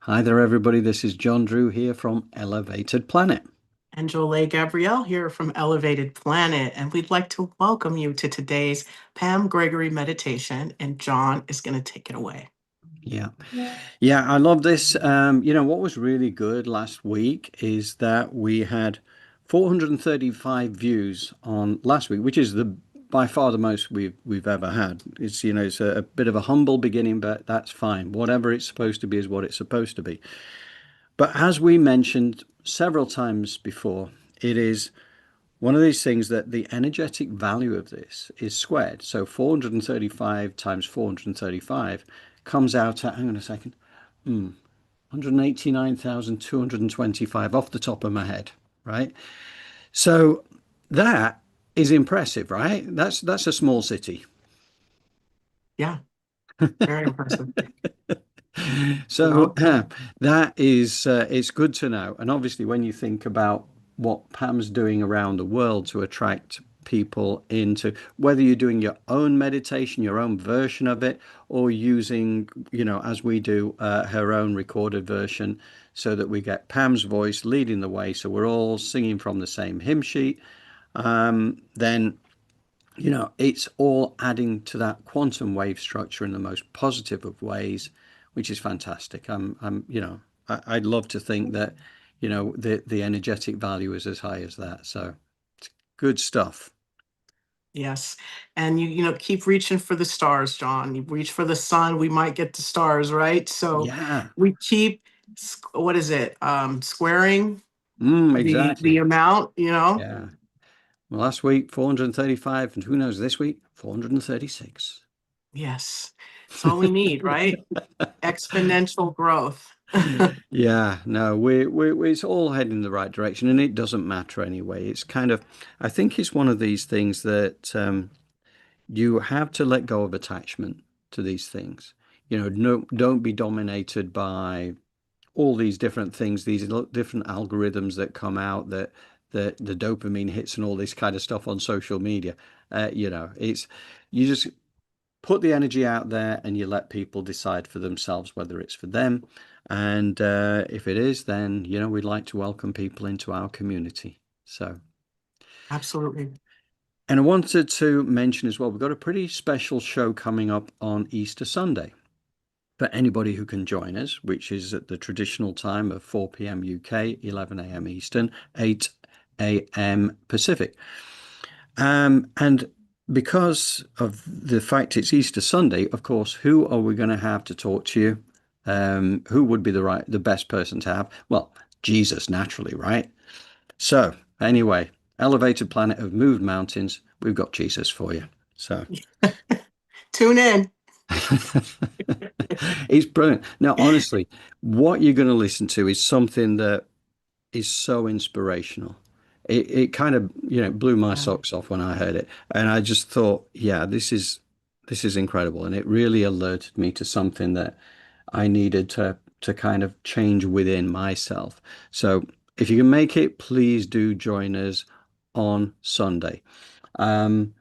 Hi there, everybody. This is John Drew here from Elevated Planet. And Jolie Gabrielle here from Elevated Planet, and we'd like to welcome you to today's Pam Gregory meditation, and John is going to take it away. Yeah. Yeah, I love this. What was really good last week is that we had 435 views on last week, which is the by far the most we've ever had. It's a bit of a humble beginning, but that's fine. Whatever it's supposed to be is what it's supposed to be. But as we mentioned several times before, it is one of these things that the energetic value of this is squared. So 435 times 435 comes out at, hang on a second, 189,225 off the top of my head, right? So that is impressive, right? That's a small city. Yeah, very impressive. So that is it's good to know. And obviously, when you think about what Pam's doing around the world to attract people into whether you're doing your own meditation, your own version of it, or using, as we do, her own recorded version, so that we get Pam's voice leading the way, so we're all singing from the same hymn sheet. Then it's all adding to that quantum wave structure in the most positive of ways, which is fantastic. I'd love to think that, the energetic value is as high as that. So it's good stuff. Yes, and you keep reaching for the stars, John. You reach for the sun, we might get the stars, right? So Yeah. we keep what is it? Squaring the Exactly. amount, Yeah. Well, last week, 435, and who knows, this week, 436. Yes, it's all we need, right? Exponential growth. Yeah, no, it's all heading in the right direction, and it doesn't matter anyway. It's kind of, I think it's one of these things that you have to let go of attachment to these things. No, don't be dominated by all these different things, these different algorithms that come out, that the dopamine hits and all this kind of stuff on social media. It's you just put the energy out there and you let people decide for themselves whether it's for them. And if it is, then we'd like to welcome people into our community. So. Absolutely. And I wanted to mention as well, we've got a pretty special show coming up on Easter Sunday for anybody who can join us, which is at the traditional time of 4 p.m. UK, 11 a.m. Eastern, 8 a.m. Pacific. And because of the fact it's Easter Sunday, of course, who are we going to have to talk to you? Who would be the best person to have? Well, Jesus, naturally, right? So anyway, Elevated Planet of Moved Mountains, we've got Jesus for you. So Tune in. it's brilliant. Now, honestly, what you're going to listen to is something that is so inspirational. It kind of, blew my Yeah, socks off when I heard it. And I just thought, yeah, this is incredible. And it really alerted me to something that I needed to kind of change within myself. So if you can make it, please do join us on Sunday. Um,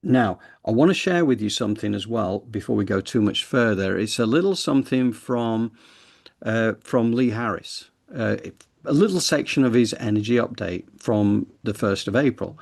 Now, I want to share with you something as well before we go too much further. It's a little something from Lee Harris, a little section of his energy update from the 1st of April.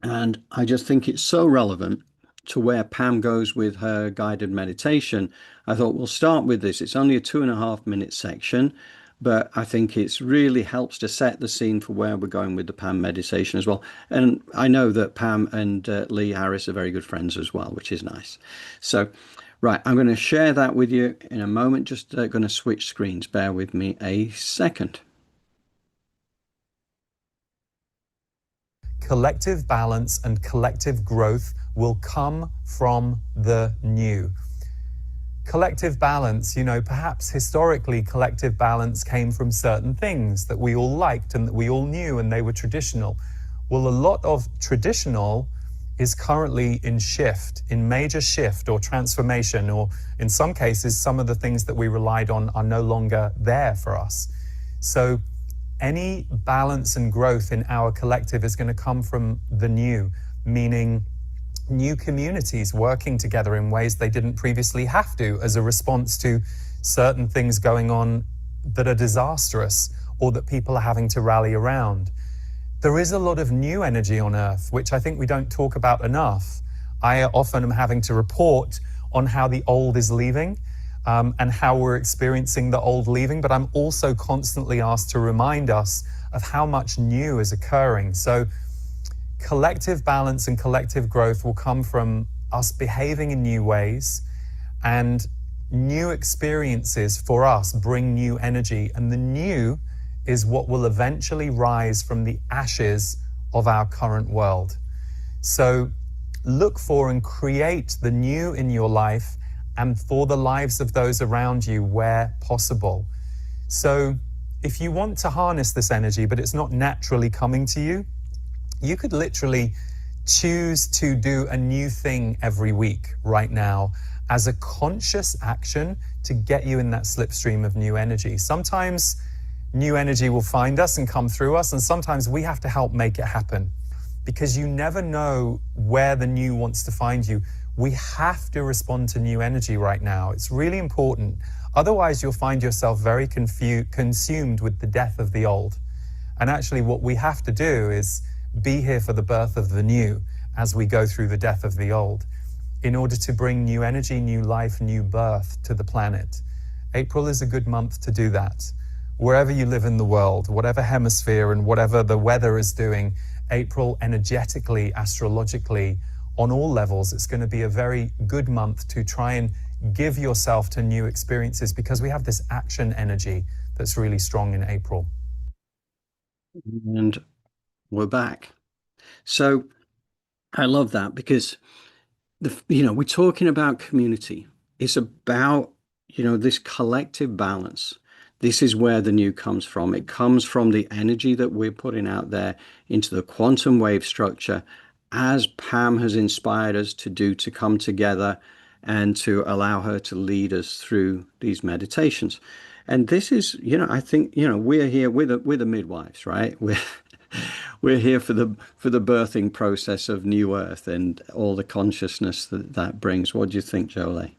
And I just think it's so relevant to where Pam goes with her guided meditation. I thought we'll start with this. It's only a 2.5 minute section, but I think it's really helps to set the scene for where we're going with the Pam meditation as well. And I know that Pam and Lee Harris are very good friends as well, which is nice. So, right, I'm going to share that with you in a moment. Just going to switch screens. Bear with me a second. Collective balance and collective growth will come from the new. Collective balance, perhaps historically collective balance came from certain things that we all liked and that we all knew and they were traditional. Well, a lot of traditional is currently in major shift or transformation, or in some cases, some of the things that we relied on are no longer there for us. So any balance and growth in our collective is going to come from the new, meaning new communities working together in ways they didn't previously have to as a response to certain things going on that are disastrous or that people are having to rally around. There is a lot of new energy on Earth, which I think we don't talk about enough. I often am having to report on how the old is leaving and how we're experiencing the old leaving, but I'm also constantly asked to remind us of how much new is occurring. So collective balance and collective growth will come from us behaving in new ways, and new experiences for us bring new energy, and the new is what will eventually rise from the ashes of our current world. So look for and create the new in your life and for the lives of those around you where possible. So if you want to harness this energy, but it's not naturally coming to you, you could literally choose to do a new thing every week right now as a conscious action to get you in that slipstream of new energy. Sometimes new energy will find us and come through us, and sometimes we have to help make it happen, because you never know where the new wants to find you. We have to respond to new energy right now. It's really important. Otherwise, you'll find yourself very consumed with the death of the old. And actually, what we have to do is be here for the birth of the new as we go through the death of the old, in order to bring new energy, new life, new birth to the planet. April is a good month to do that. Wherever you live in the world, whatever hemisphere and whatever the weather is doing, April energetically, astrologically, on all levels, it's going to be a very good month to try and give yourself to new experiences, because we have this action energy that's really strong in April. And we're back. So I love that, because we're talking about community. It's about, this collective balance. This is where the new comes from. It comes from the energy that we're putting out there into the quantum wave structure, as Pam has inspired us to do, to come together and to allow her to lead us through these meditations. And this is, I think, we're here, we're the midwives, right? We're here for the birthing process of New Earth and all the consciousness that brings. What do you think, Jolie?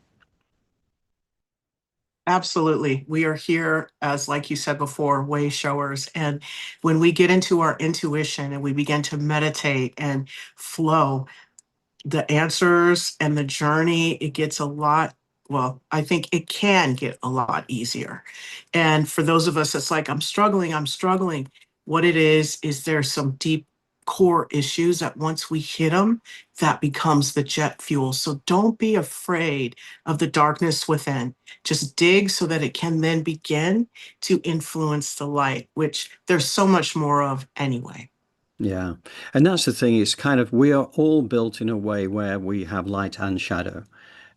Absolutely. We are here as, like you said before, way showers. And when we get into our intuition and we begin to meditate and flow, the answers and the journey, it gets a lot, well, I think it can get a lot easier. And for those of us that's like, I'm struggling, what it is there's some deep core issues that once we hit them, that becomes the jet fuel. So don't be afraid of the darkness within. Just dig so that it can then begin to influence the light, which there's so much more of anyway. Yeah. And that's the thing. It's kind of, we are all built in a way where we have light and shadow.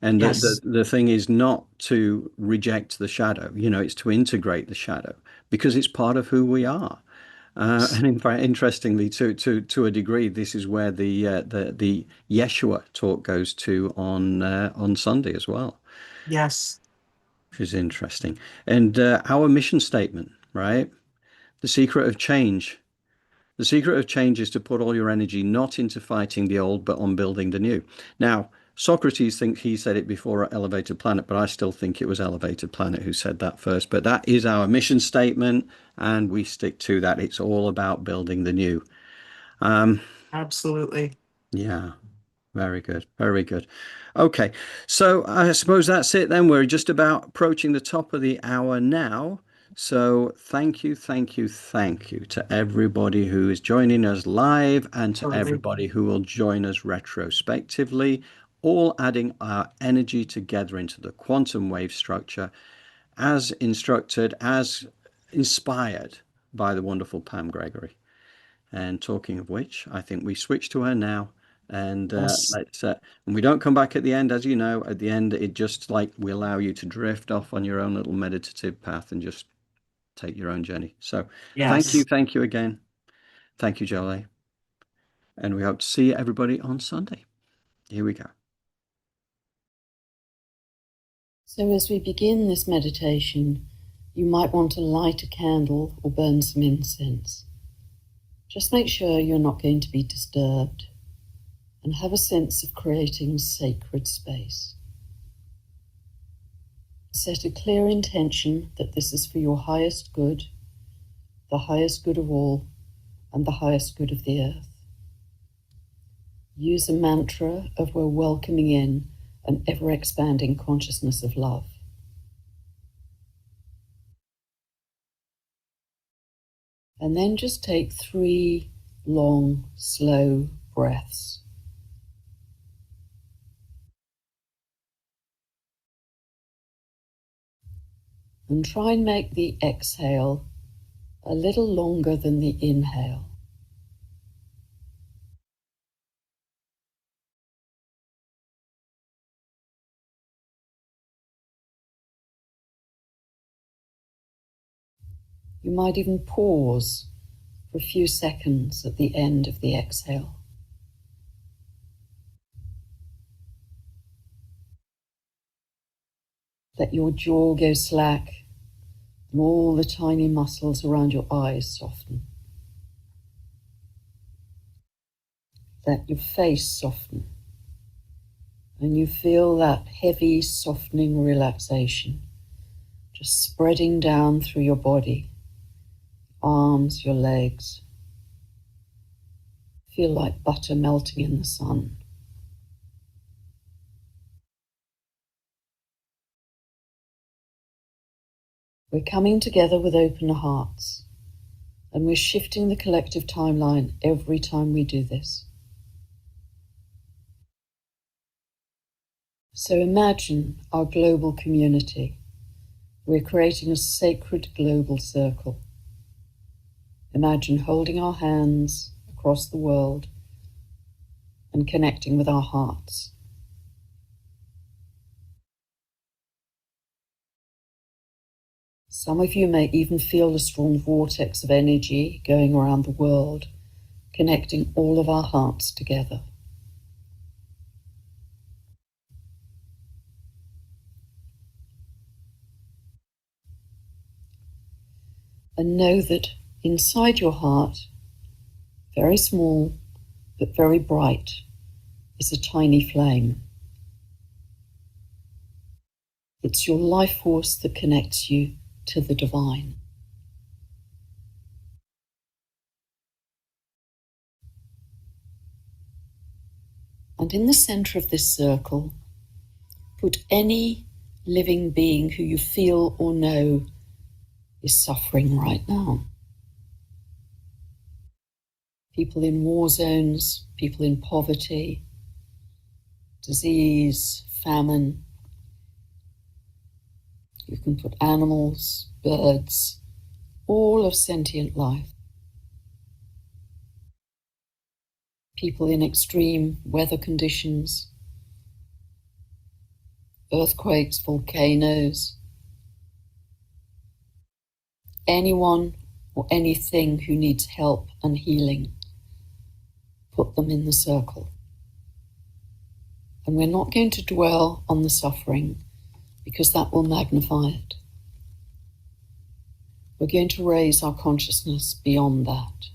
And Yes. the thing is not to reject the shadow, it's to integrate the shadow, because it's part of who we are. And in fact, interestingly, to a degree, this is where the Yeshua talk goes to on Sunday as well, Yes. which is interesting. And our mission statement, right? The secret of change. The secret of change is to put all your energy not into fighting the old, but on building the new. Now, Socrates thinks he said it before Elevated Planet, but I still think it was Elevated Planet who said that first. But that is our mission statement, and we stick to that. It's all about building the new. Absolutely. Yeah, very good. Very good. Okay, so I suppose that's it then. We're just about approaching the top of the hour now. So thank you, thank you, thank you to everybody who is joining us live, and to Absolutely. everybody who will join us retrospectively, all adding our energy together into the quantum wave structure, as instructed, as inspired by the wonderful Pam Gregory. And talking of which, I think we switch to her now. And Yes. and we don't come back at the end, as you know. At the end, it just like we allow you to drift off on your own little meditative path and just take your own journey. So Yes. thank you again. Thank you, Jolie. And we hope to see everybody on Sunday. Here we go. So as we begin this meditation, you might want to light a candle or burn some incense. Just make sure you're not going to be disturbed, and have a sense of creating sacred space. Set a clear intention that this is for your highest good, the highest good of all, and the highest good of the earth. Use a mantra of we're welcoming in an ever-expanding consciousness of love. And then just take 3 long, slow breaths. And try and make the exhale a little longer than the inhale. You might even pause for a few seconds at the end of the exhale. Let your jaw go slack and all the tiny muscles around your eyes soften. Let your face soften, and you feel that heavy, softening relaxation just spreading down through your body, arms, your legs. Feel like butter melting in the sun. We're coming together with open hearts, and we're shifting the collective timeline every time we do this. So imagine our global community. We're creating a sacred global circle. Imagine holding our hands across the world and connecting with our hearts. Some of you may even feel a strong vortex of energy going around the world, connecting all of our hearts together. And know that inside your heart, very small but very bright, is a tiny flame. It's your life force that connects you to the divine. And in the center of this circle, put any living being who you feel or know is suffering right now. People in war zones, people in poverty, disease, famine. You can put animals, birds, all of sentient life. People in extreme weather conditions, earthquakes, volcanoes, anyone or anything who needs help and healing, put them in the circle. And we're not going to dwell on the suffering because that will magnify it. We're going to raise our consciousness beyond that.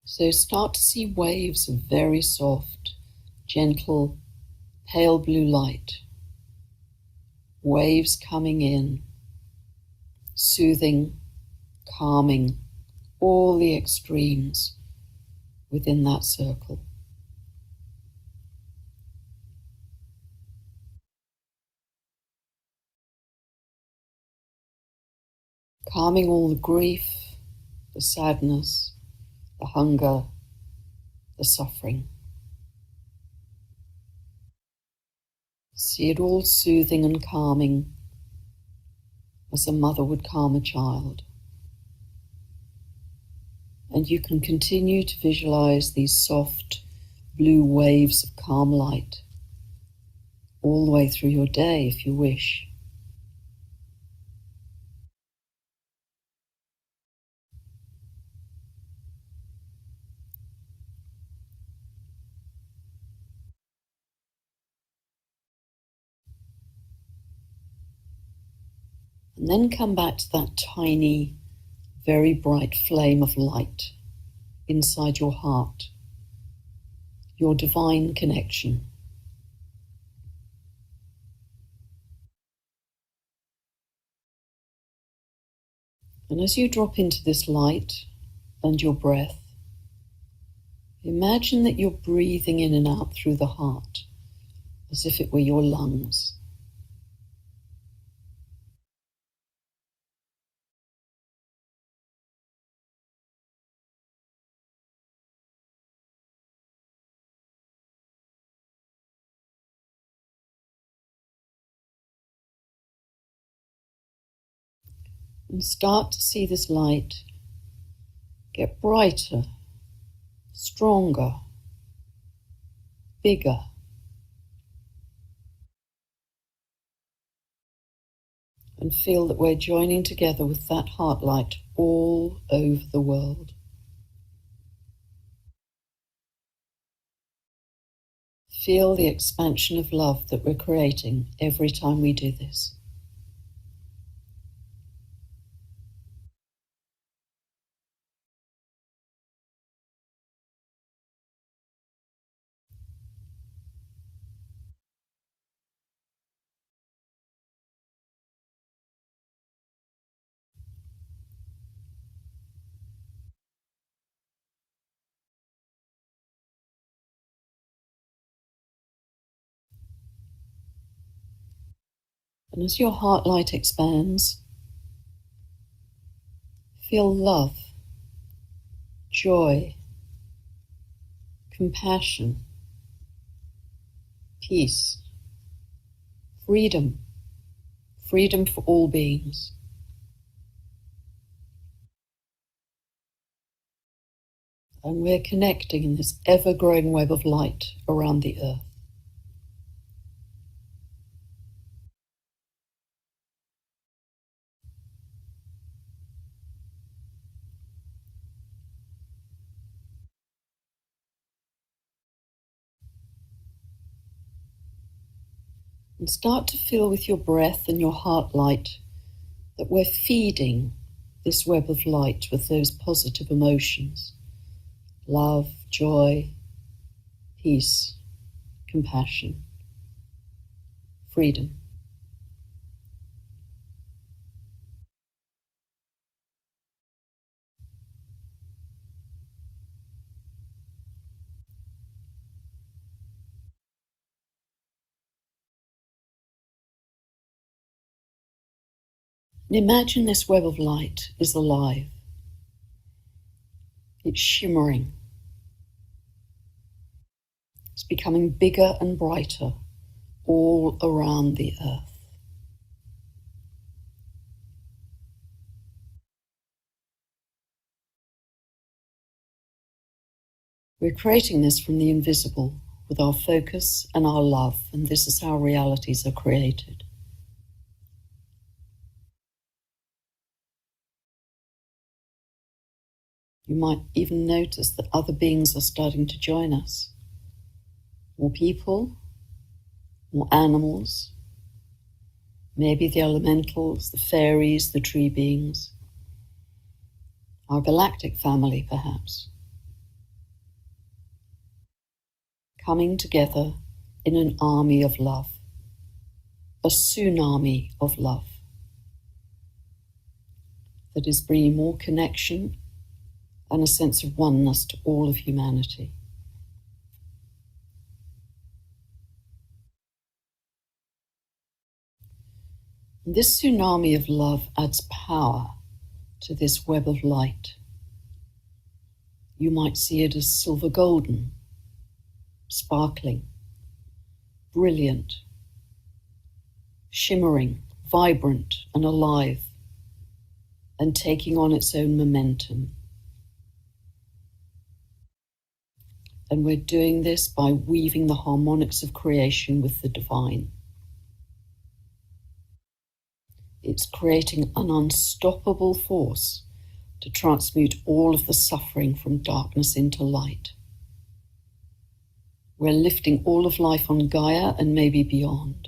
So start to see waves of very soft, gentle, pale blue light. Waves coming in, soothing, calming, all the extremes within that circle. Calming all the grief, the sadness, the hunger, the suffering. See it all soothing and calming as a mother would calm a child. And you can continue to visualize these soft blue waves of calm light all the way through your day if you wish. And then come back to that tiny, very bright flame of light inside your heart, your divine connection. And as you drop into this light and your breath, imagine that you're breathing in and out through the heart, as if it were your lungs. And start to see this light get brighter, stronger, bigger. And feel that we're joining together with that heart light all over the world. Feel the expansion of love that we're creating every time we do this. And as your heart light expands, feel love, joy, compassion, peace, freedom, freedom for all beings. And we're connecting in this ever-growing web of light around the earth. And start to feel with your breath and your heart light that we're feeding this web of light with those positive emotions: love, joy, peace, compassion, freedom. And imagine this web of light is alive. It's shimmering. It's becoming bigger and brighter all around the earth. We're creating this from the invisible with our focus and our love, and this is how realities are created. You might even notice that other beings are starting to join us. More people, more animals, maybe the elementals, the fairies, the tree beings, our galactic family perhaps, coming together in an army of love, a tsunami of love that is bringing more connection and a sense of oneness to all of humanity. And this tsunami of love adds power to this web of light. You might see it as silver golden, sparkling, brilliant, shimmering, vibrant and alive, and taking on its own momentum. And we're doing this by weaving the harmonics of creation with the divine. It's creating an unstoppable force to transmute all of the suffering from darkness into light. We're lifting all of life on Gaia and maybe beyond.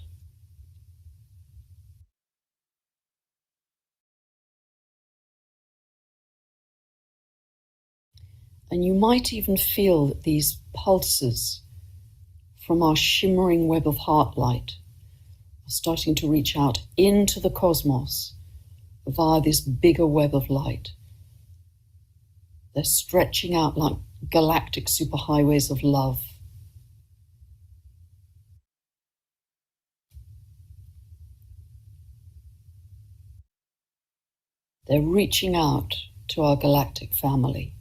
And you might even feel that these pulses from our shimmering web of heart light are starting to reach out into the cosmos via this bigger web of light. They're stretching out like galactic superhighways of love. They're reaching out to our galactic family.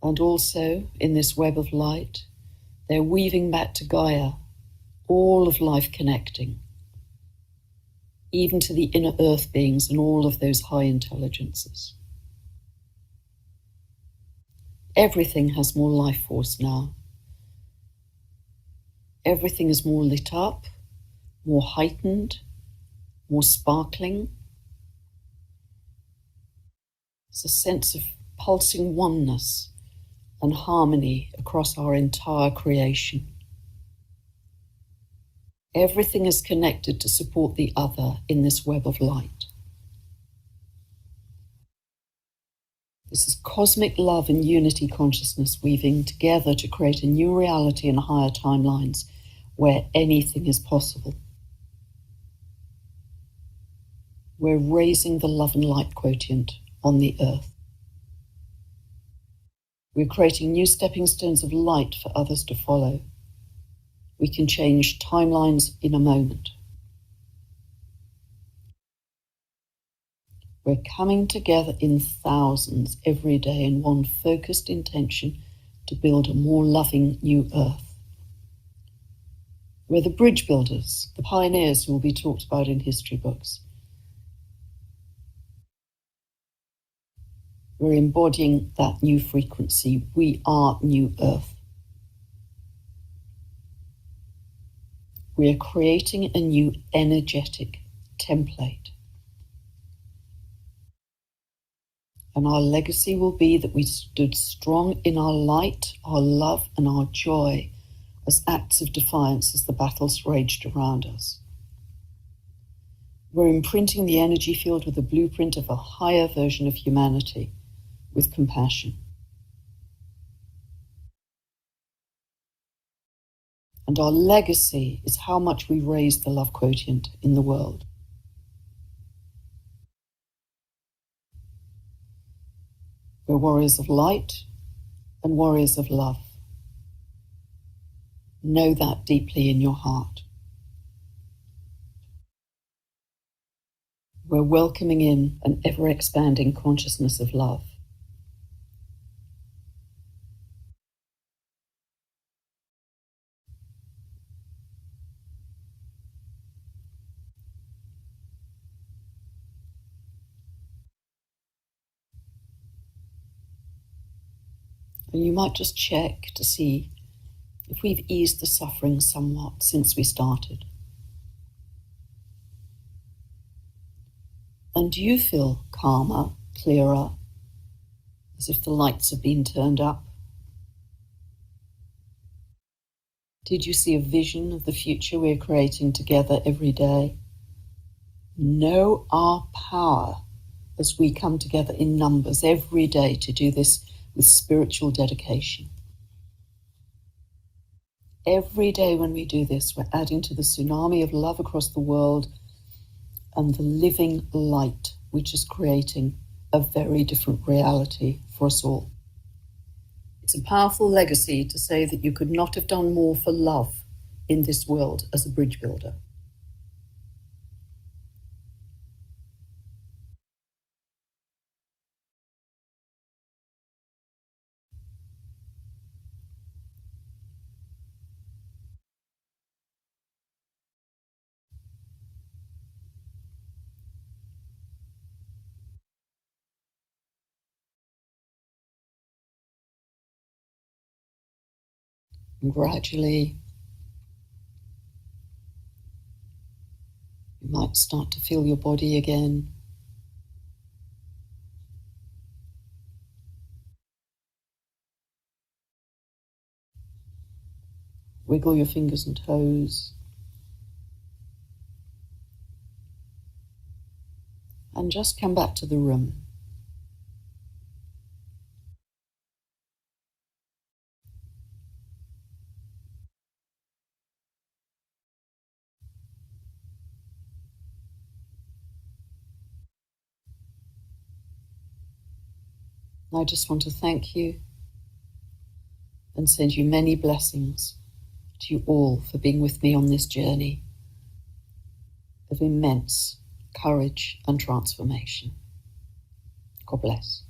And also, in this web of light, they're weaving back to Gaia, all of life connecting, even to the inner earth beings and all of those high intelligences. Everything has more life force now. Everything is more lit up, more heightened, more sparkling. There's a sense of pulsing oneness and harmony across our entire creation. Everything is connected to support the other in this web of light. This is cosmic love and unity consciousness weaving together to create a new reality and higher timelines where anything is possible. We're raising the love and light quotient on the earth. We're creating new stepping stones of light for others to follow. We can change timelines in a moment. We're coming together in thousands every day in one focused intention to build a more loving new earth. We're the bridge builders, the pioneers who will be talked about in history books. We're embodying that new frequency. We are new earth. We are creating a new energetic template. And our legacy will be that we stood strong in our light, our love, and our joy as acts of defiance as the battles raged around us. We're imprinting the energy field with a blueprint of a higher version of humanity, with compassion. And our legacy is how much we raise the love quotient in the world. We're warriors of light and warriors of love. Know that deeply in your heart. We're welcoming in an ever-expanding consciousness of love. And you might just check to see if we've eased the suffering somewhat since we started. And do you feel calmer, clearer, as if the lights have been turned up? Did you see a vision of the future we're creating together every day? Know our power as we come together in numbers every day to do this with spiritual dedication. Every day when we do this, we're adding to the tsunami of love across the world and the living light, which is creating a very different reality for us all. It's a powerful legacy to say that you could not have done more for love in this world as a bridge builder. And gradually, you might start to feel your body again. Wiggle your fingers and toes. and just come back to the room. I just want to thank you and send you many blessings to you all for being with me on this journey of immense courage and transformation. God bless.